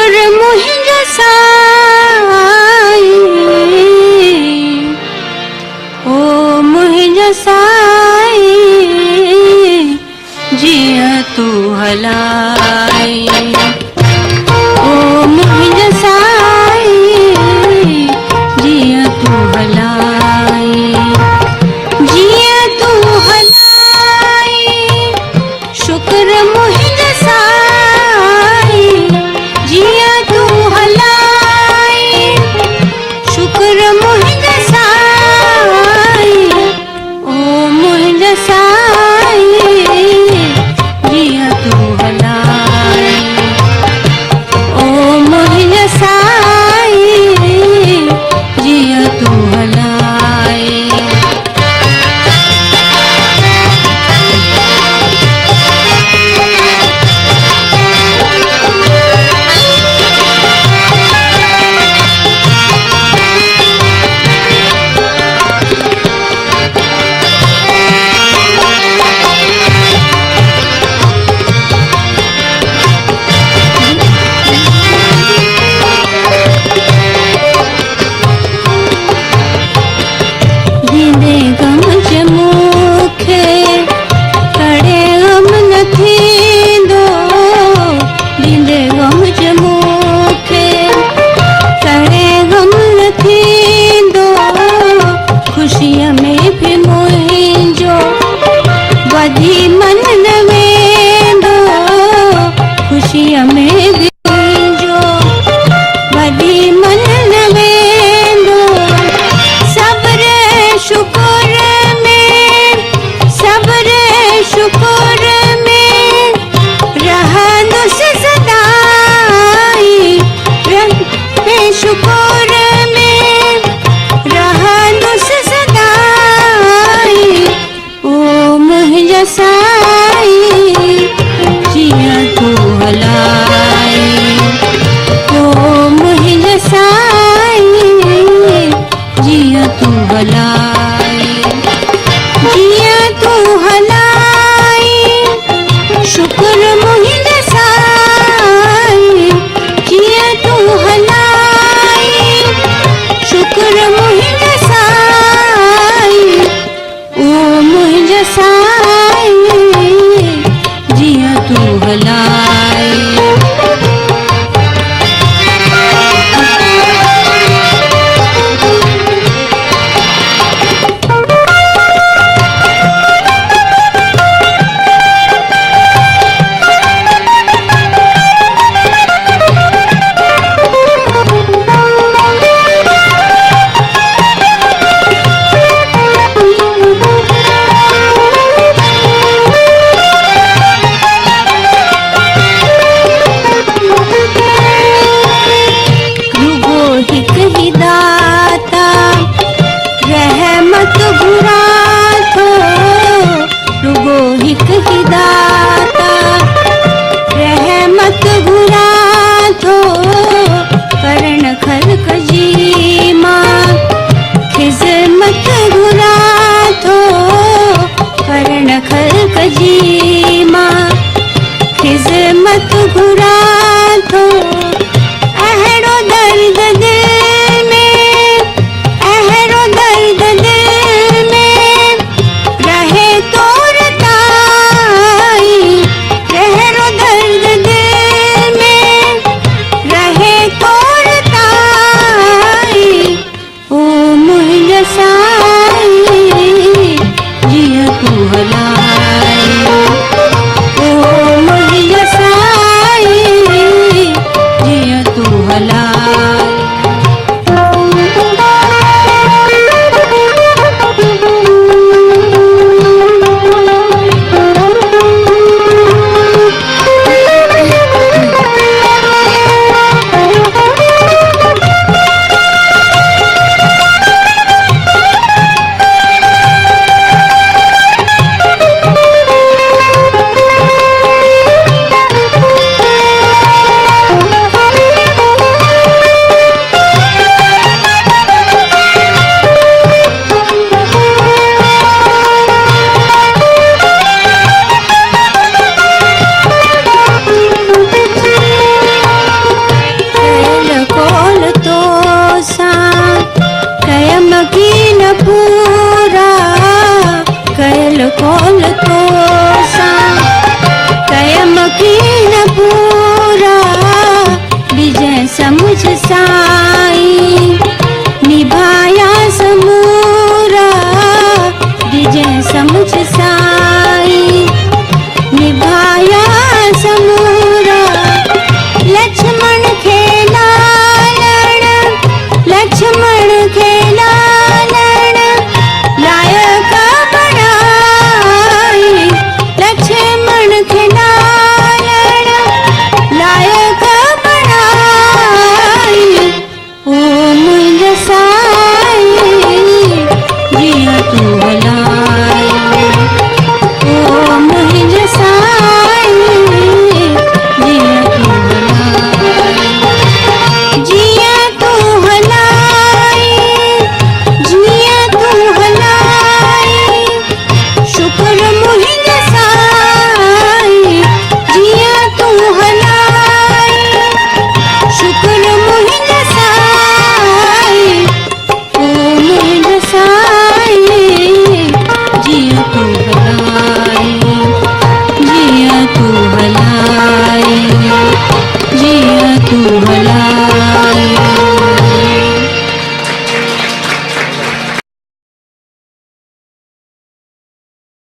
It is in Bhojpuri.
शुक्र मुहिंज साई ओ मुहिंज साई जिया तू हलाई ओ मुहिंज साई जिया तू हलाई जिया तू हलाई शुक्र मुहिंज साई जिया तू हलाई शुक्र मुहिंज साई ओ मुहिंज साई जिया तू हलाई ओ मुहिंज साई जिया तू हलाई दीदे गम जमुखे कड़े गम न थींदो दीदे गम जमुखे कड़े गम न थींदो खुशीअ में भी मुंहिंजो वधी मन न वेंदो खुशीअ में भी मुंहिंजो वधी मन न वेंदो सब्र शुक्र में रहंदुसि सदाई रहे शुक्र में रहंदुसि सदाई ओ मुहिंज साई जिया तू हलाई ओ मुहिंज साई जिया तू हलाई जिया तू हलाई शुक्र मुहिंज साई जिया तू हलाई शुक्र मुहिंज साई ओ मुहिंज साई जिया तू हलाई रहमत घुरा थो रुगो हिक ही दाता रहमत घुरा थो करण खल्क जी मां खिज़मत घुरा थो करण खल्क जी मां खिज़मत घुरा थो अहिड़ो दर्द दिल में अहिड़ो दर्द दिल में रहे तोर ताई अहिड़ो दर्द दिल में रहे तोर ताई ओ मुहिंज साई जिया तू हलाई ओ मुहिंज साई बोलतो